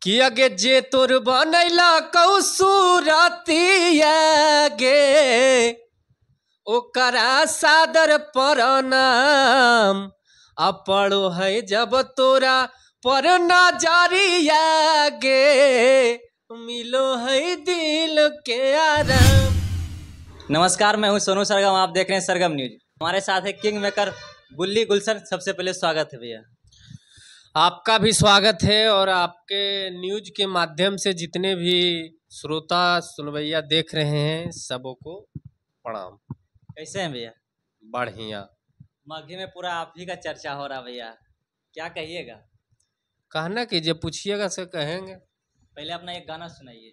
कि अगे जे तोर बनैला कौसूरतिया गे ओकरा सादर प्रणाम अपड़ो है जब तोरा पर नजरिया गे मिलो है दिल के आराम। नमस्कार, मैं हूं सोनू सरगम। आप देख रहे हैं सरगम न्यूज। हमारे साथ है किंग मेकर गुल्ली गुलशन। सबसे पहले स्वागत है भैया। आपका भी स्वागत है और आपके न्यूज के माध्यम से जितने भी श्रोता सुनवैया देख रहे हैं सबों को प्रणाम। कैसे हैं भैया? बढ़िया। मघी में पूरा आप ही का चर्चा हो रहा भैया, क्या कहिएगा? कहना कि जब पूछिएगा से कहेंगे। पहले अपना एक गाना सुनाइए।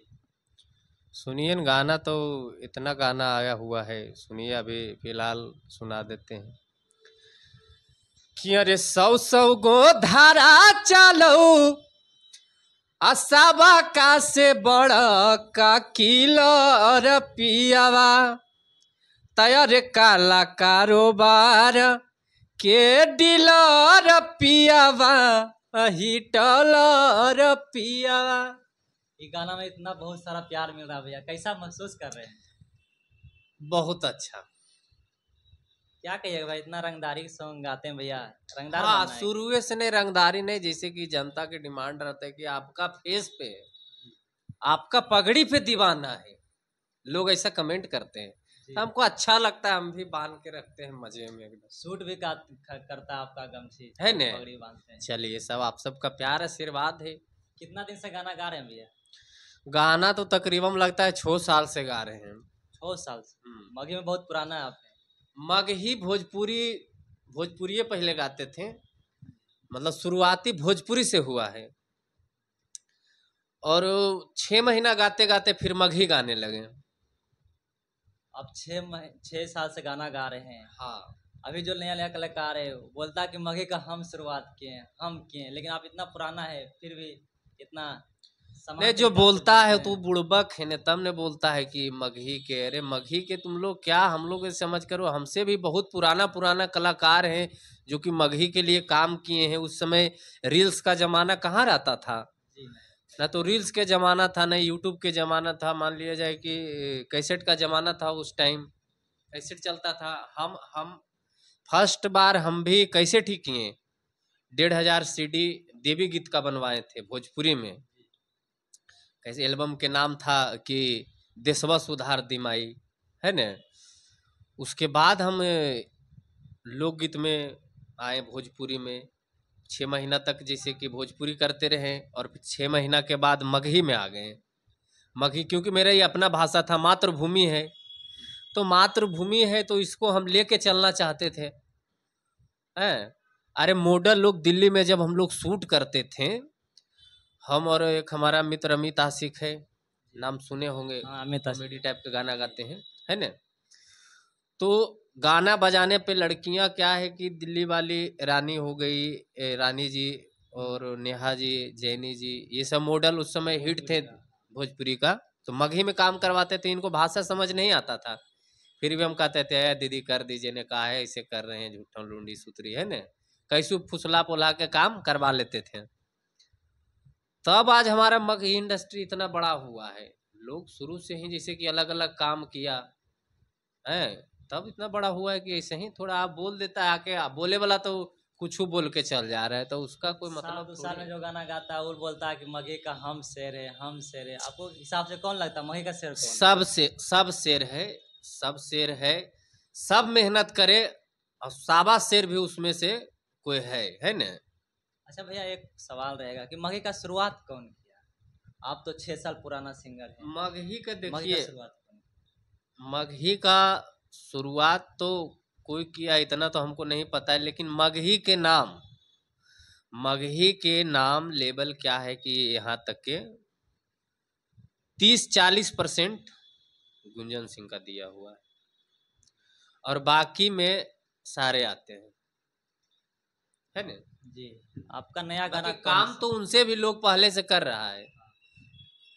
सुनिए न, गाना तो इतना गाना आया हुआ है, सुनिए अभी फिलहाल सुना देते हैं कि अरे 100 गो धारा चलो असाबा का से बड़ा का किलर पियावा तैयार काला कारोबार के डीलर पियावा हिटलर पियावा। ये गाना में इतना बहुत सारा प्यार मिल रहा है भैया, कैसा महसूस कर रहे हैं? बहुत अच्छा। क्या कहिएगा भाई, इतना रंगदारी सॉन्ग गाते हैं भैया, रंगदार हाँ, बनना है। शुरू से नहीं रंगदारी नहीं, जैसे कि जनता के डिमांड रहता है कि आपका फेस पे आपका पगड़ी पे दीवाना है, लोग ऐसा कमेंट करते हैं जी। तो हमको अच्छा लगता है, हम भी बांध के रखते हैं मजे में एकदम। सूट भी करता है आपका गमछी है ने? पगड़ी बांधते हैं। चलिए, सब आप सबका प्यार आशीर्वाद है। कितना दिन से गाना गा रहे हैं भैया? गाना तो तकरीबन लगता है 6 साल से गा रहे हैं। 6 साल से? मघी में बहुत पुराना है आपने। मगही भोजपुरी पहले गाते थे, मतलब शुरुआती भोजपुरी से हुआ है और 6 महीना गाते गाते फिर मगही गाने लगे। अब 6 साल से गाना गा रहे हैं। हाँ। अभी जो नया नया कलाकार है बोलता है कि मघी का हम शुरुआत किए हैं, हम किए हैं, लेकिन आप इतना पुराना है फिर भी इतना नहीं, जो बोलता है तो बुड़बक है न, तब ने बोलता है कि मगही के। अरे मगही के तुम लोग क्या, हम लोग समझ करो, हमसे भी बहुत पुराना कलाकार हैं जो कि मगही के लिए काम किए हैं। उस समय रील्स का जमाना कहाँ रहता था, ना तो रील्स के जमाना था, ना यूट्यूब के जमाना था। मान लिया जाए कि कैसेट का जमाना था, उस टाइम कैसेट चलता था। हम फर्स्ट बार हम भी कैसेट ही किए, 1500 CD देवी गीत का बनवाए थे भोजपुरी में। कैसे एल्बम के नाम था कि देशवा सुधार दिमाई, है न। उसके बाद हम लोकगीत में आए भोजपुरी में। 6 महीना तक जैसे कि भोजपुरी करते रहे और 6 महीना के बाद मगही में आ गए। मगही क्योंकि मेरा ये अपना भाषा था, मातृभूमि है, तो मातृभूमि है तो इसको हम लेके चलना चाहते थे। हैं, अरे मॉडल लोग दिल्ली में जब हम लोग शूट करते थे, हम और एक हमारा मित्र अमित आशिक है, नाम सुने होंगे, कॉमेडी टाइप के गाना गाते हैं, है न। तो गाना बजाने पे लड़कियां क्या है कि दिल्ली वाली रानी हो गई, रानी जी और नेहा जी, जैनी जी, ये सब मॉडल उस समय हिट थे भोजपुरी का। तो मगही में काम करवाते थे, इनको भाषा समझ नहीं आता था, फिर भी हम कहते थे दीदी कर दीजिए ने, कहा है इसे कर रहे हैं झूठा लूंडी सूत्री, है न। कैसे फुसला पोला के काम करवा लेते थे। तब आज हमारा मगही इंडस्ट्री इतना बड़ा हुआ है। लोग शुरू से ही जैसे कि अलग अलग काम किया है, तब इतना बड़ा हुआ है कि ऐसे ही थोड़ा आप बोल देता है आके, आप बोले वाला तो कुछ बोल के चल जा रहा है, तो उसका कोई मतलब साल में जो गाना गाता है वो बोलता है कि मघी का हम शेर है, हम शेर है। आपको हिसाब से कौन लगता है मघी का शेर? सब शेर है, सब शेर है, सब मेहनत करे और साबा शेर भी उसमें से कोई है न। अच्छा भैया, एक सवाल रहेगा कि मघी का शुरुआत कौन किया? आप तो 6 साल पुराना सिंगर हैं। मगही का देखिए, मघी का शुरुआत तो कोई किया इतना तो हमको नहीं पता है, लेकिन मगही के नाम लेवल क्या है कि यहाँ तक के 30-40% गुंजन सिंह का दिया हुआ है और बाकी में सारे आते हैं, है न जी। आपका नया गाना काम तो उनसे भी लोग पहले से कर रहा है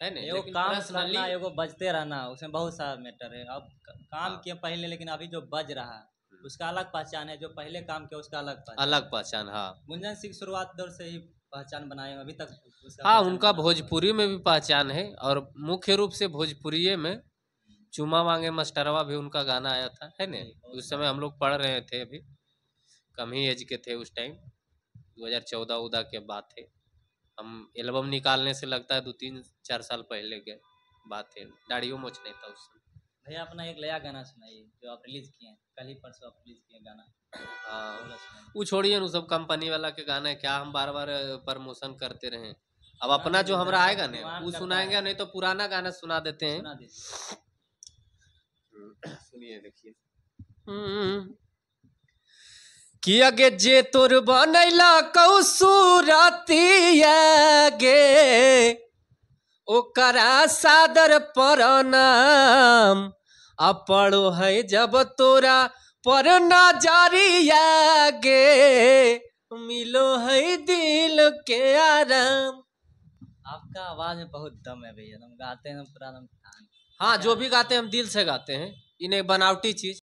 न। एगो काम करना, एगो बजते रहना, उसमें बहुत सारा मैटर है। अब काम किए पहले, लेकिन अभी जो बज रहा है उसका अलग पहचान है, जो पहले काम किया उसका अलग पहचान। हाँ। गुंजन सिंह शुरुआत दौर से ही पहचान बनाए अभी तक हाँ, पहचान उनका बना हुआ है। भोजपुरी में भी पहचान है और मुख्य रूप से भोजपुरी में चुमा मांगे मस्टरवा भी उनका गाना आया था, है ना? उस समय हम लोग पढ़ रहे थे, अभी कम ही एज के थे उस टाइम, 2014 के बात है। हम एल्बम निकालने से लगता है 2-3-4 साल पहले के बात है, दाढ़ियों मोछ नहीं था उस समय। भैया अपना एक नया गाना सुनाइए जो आप रिलीज किए हैं, कल ही परसों आप रिलीज किए गाना, हाँ, पूरा सुनाइए। वो छोड़िए ना, सब कंपनी वाला के गाना है, क्या हम बार बार प्रमोशन करते रहे। अब सुना अपना जो दीजिए, हमरा दर्शक आएगा की ना डिमांड वो करता सुनाएंगे, है, नहीं तो पुराना गाना सुना देते हैं। सुना दीजिए। सुनिए, देखिए। कि अगे जे तोर बनैला कौसूरतिया गे, ओकरा सादर प्रणाम, अपड़ो है जब तोरा पर नजरिया गे, मिलो है दिल के आराम। आपका आवाज में बहुत दम है भैया, तुम गाते हैं पूरा दम। हाँ, जो भी गाते हैं हम दिल से गाते हैं, इन्हें बनावटी चीज